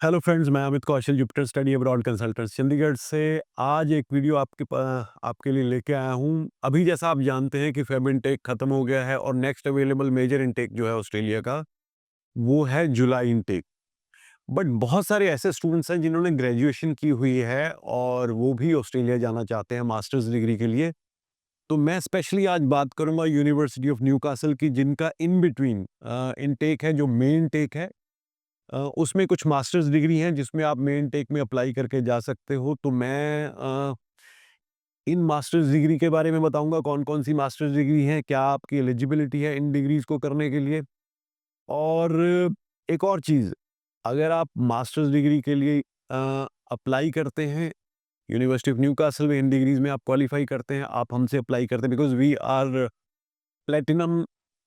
Hello friends, मैं Amit Kaushal, Jupiter Study Abroad Consultant Chandigarh से आज एक वीडियो आपके लिए लेके आया हूँ। अभी जैसा आप जानते हैं कि फेब इनटेक ख़त्म हो गया है और नेक्स्ट अवेलेबल मेजर इनटेक जो है ऑस्ट्रेलिया का, वो है जुलाई इनटेक। बट बहुत सारे ऐसे स्टूडेंट्स हैं जिन्होंने ग्रेजुएशन की हुई है और वो भी ऑस्ट्रेलिया जाना चाहते हैं मास्टर्स डिग्री के लिए। तो मैं स्पेशली आज बात करूँगा यूनिवर्सिटी ऑफ न्यूकासल की, जिनका इन बिटवीन इनटेक है, जो मेन टेक है। उसमें कुछ मास्टर्स डिग्री हैं जिसमें आप मेन टेक में अप्लाई करके जा सकते हो। तो मैं इन मास्टर्स डिग्री के बारे में बताऊंगा, कौन-कौन सी मास्टर्स डिग्री हैं, क्या आपकी एलिजिबिलिटी है इन डिग्रीज़ को करने के लिए। और एक और चीज़, अगर आप मास्टर्स डिग्री के लिए अप्लाई करते हैं, यूनिवर्सिटी ऑफ न्यूकासल में इन डिग्रीज़ में आप क्वालीफाई करते हैं, आप हमसे अप्लाई करते हैं because we are platinum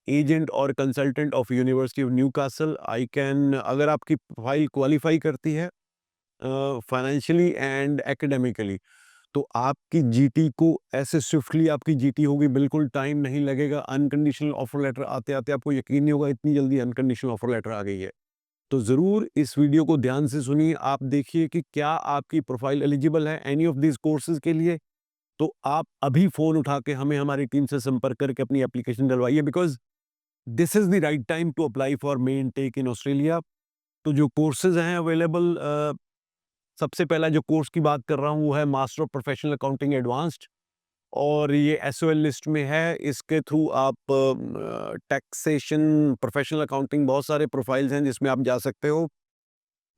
agent और consultant of University of Newcastle. I can, अगर आपकी प्रोफाइल क्वालीफाई करती है फाइनेंशियली एंड एकेडमिकली, तो आपकी जीटी को ऐसे स्विफ्टली आपकी जीटी होगी, बिल्कुल टाइम नहीं लगेगा। अनकंडीशनल ऑफर लेटर आते-आते आपको यकीन नहीं होगा इतनी जल्दी अनकंडीशनल ऑफर लेटर आ गई है। तो ज़रूर इस वीडियो को ध्यान से सुनिए, आप देखिए कि क्या आपकी प्रोफाइल एलिजिबल है एनी ऑफ दीज़ कोर्सेज़ के लिए। तो आप अभी फ़ोन उठा के हमें हमारी टीम से संपर्क करके अपनी एप्लीकेशन डलवाइए, because this is the right time to apply for main take in Australia. तो जो कोर्सेज़ हैं अवेलेबल, सबसे पहला जो कोर्स की बात कर रहा हूँ वो है master of professional accounting advanced, और ये एसओएल लिस्ट में है। इसके थ्रू आप टैक्सेशन, प्रोफेशनल अकाउंटिंग, बहुत सारे प्रोफाइल्स हैं जिसमें आप जा सकते हो।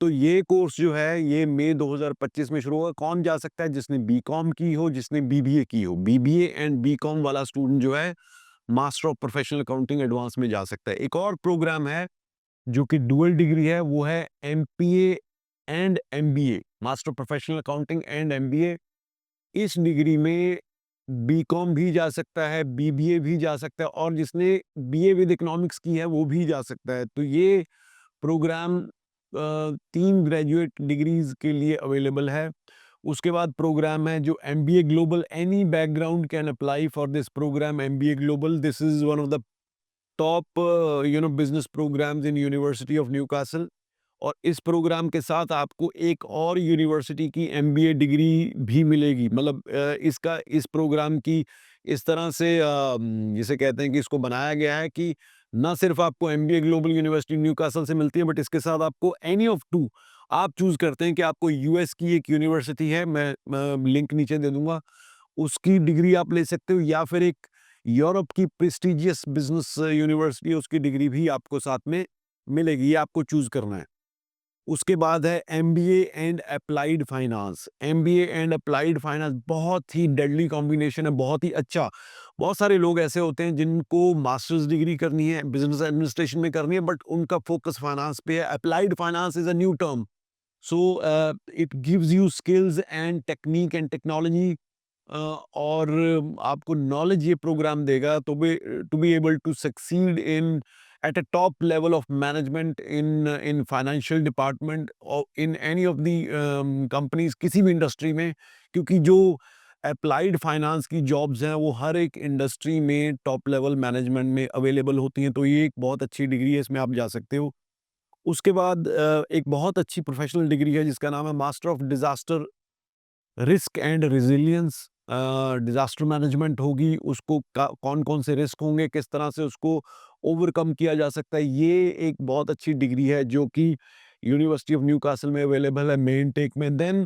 तो ये कोर्स जो है ये मई 2025 में शुरू होगा। कौन जा सकता है? जिसने बीकॉम की हो, जिसने बीबीए की हो। बीबीए एंड बीकॉम वाला स्टूडेंट जो है master of professional accounting advance में जा सकता है। एक और प्रोग्राम है जो कि डुअल डिग्री है, वो है MPa and MBA, master professional accounting and MBA. इस डिग्री में बीकॉम भी जा सकता है, बीबीए भी जा सकता है, और जिसने बीए विद इकोनॉमिक्स की है वो भी जा सकता है। तो ये प्रोग्राम 3 ग्रेजुएट डिग्रीज के लिए अवेलेबल है। उसके बाद प्रोग्राम है जो MBA global. Any background can apply for this programme MBA global. This is one of the top business programmes in University of Newcastle. और इस प्रोग्राम के साथ आपको एक और यूनिवर्सिटी की एमबीए डिग्री भी मिलेगी। मतलब इसका, इस प्रोग्राम की इस तरह से जिसे कहते हैं कि इसको बनाया गया है कि ना सिर्फ आपको एमबीए ग्लोबल यूनिवर्सिटी न्यूकासल से मिलती है, बट इसके साथ आपको एनी ऑफ टू, आप चूज करते हैं कि आपको यूएस की एक यूनिवर्सिटी है, मैं लिंक नीचे दे दूंगा, उसकी डिग्री आप ले सकते हो, या फिर एक यूरोप की प्रेस्टिजियस बिजनेस यूनिवर्सिटी है, उसकी डिग्री भी आपको साथ में मिलेगी। ये आपको चूज करना है। उसके बाद है MBA and applied finance. MBA and applied finance बहुत ही डेडली कॉम्बिनेशन है, बहुत ही अच्छा। बहुत सारे लोग ऐसे होते हैं जिनको मास्टर्स डिग्री करनी है, बिजनेस एडमिनिस्ट्रेशन में करनी है, बट उनका फोकस फाइनेंस पे है। Applied finance is a new term, so it gives you skills and technique and technology, और आपको नॉलेज ये प्रोग्राम देगा to be able to succeed in at a top level of management in financial department or in any of the companies, किसी भी industry में। क्योंकि जो applied finance की जॉब्स हैं वो हर एक इंडस्ट्री में टॉप लेवल मैनेजमेंट में अवेलेबल होती हैं। तो ये एक बहुत अच्छी डिग्री है, इसमें आप जा सकते हो। उसके बाद एक बहुत अच्छी प्रोफेशनल डिग्री है जिसका नाम है master of disaster risk and resilience. Disaster management होगी, उसको कौन कौन से रिस्क होंगे, किस तरह से उसको ओवरकम किया जा सकता है। ये एक बहुत अच्छी डिग्री है जो कि यूनिवर्सिटी ऑफ न्यूकासल में अवेलेबल है मेन टेक में। Then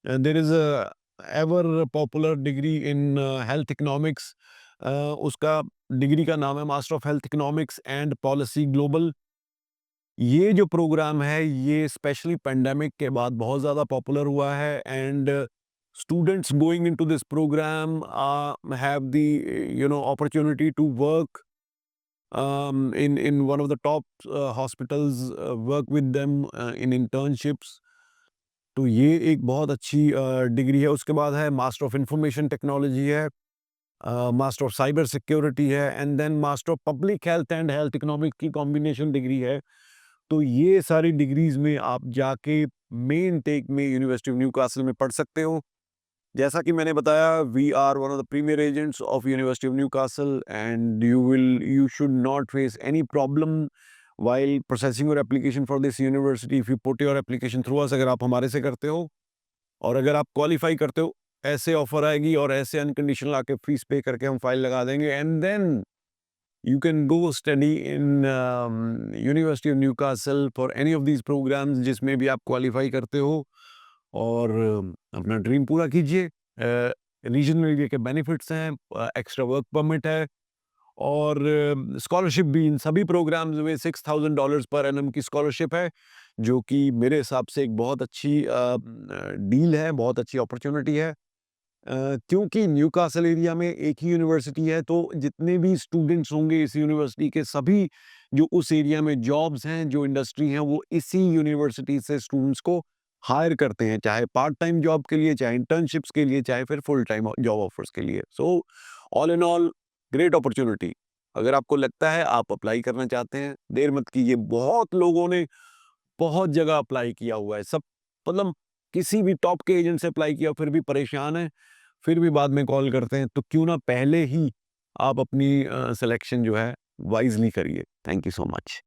there is a ever popular degree in health economics. उसका डिग्री का नाम है master of health economics and policy global. ये जो प्रोग्राम है ये स्पेशली पेंडेमिक के बाद बहुत ज़्यादा पॉपुलर हुआ है, and students going into this program have the opportunity to work in one of the top hospitals, work with them in internships। तो ये एक बहुत अच्छी डिग्री है। उसके बाद है मास्टर ऑफ इंफॉर्मेशन टेक्नोलॉजी है, मास्टर ऑफ साइबर सिक्योरिटी है, and then master of public health and health economic की कॉम्बिनेशन डिग्री है। तो ये सारी डिग्रीज में आप जाके मेन टेक में यूनिवर्सिटी ऑफ न्यूकासल में पढ़ सकते हो। जैसा कि मैंने बताया, we are one of the premier agents of University of Newcastle, and you should not face any problem while processing your application for this university, if you put your application through us, अगर आप हमारे से करते हो और अगर आप qualify करते हो, ऐसे ऑफर आएगी और ऐसे अनकंडीशनल आके फीस पे करके हम फाइल लगा देंगे, and then you can go study in University of Newcastle for any of these programs जिसमें भी आप क्वालिफाई करते हो, और अपना ड्रीम पूरा कीजिए। रीजनल एरिया के बेनिफिट्स हैं, एक्स्ट्रा वर्क परमिट है, और स्कॉलरशिप भी इन सभी प्रोग्राम्स में $6,000 पर एनम की स्कॉलरशिप है, जो कि मेरे हिसाब से एक बहुत अच्छी डील है, बहुत अच्छी अपॉर्चुनिटी है। क्योंकि न्यूकासल एरिया में एक ही यूनिवर्सिटी है, तो जितने भी स्टूडेंट्स होंगे इस यूनिवर्सिटी के, सभी जो उस एरिया में जॉब्स हैं, जो इंडस्ट्री हैं, वो इसी यूनिवर्सिटी से स्टूडेंट्स को हायर करते हैं, चाहे पार्ट टाइम जॉब के लिए, चाहे इंटर्नशिप्स के लिए, चाहे फिर फुल टाइम जॉब ऑफर्स के लिए। So all in all great opportunity. अगर आपको लगता है आप अप्लाई करना चाहते हैं, देर मत कीजिए। बहुत लोगों ने बहुत जगह अप्लाई किया हुआ है, सब मतलब किसी भी टॉप के एजेंट से अप्लाई किया, फिर भी परेशान है, फिर भी बाद में कॉल करते हैं। तो क्यों ना पहले ही आप अपनी सिलेक्शन जो है वाइजली करिए। Thank you so much.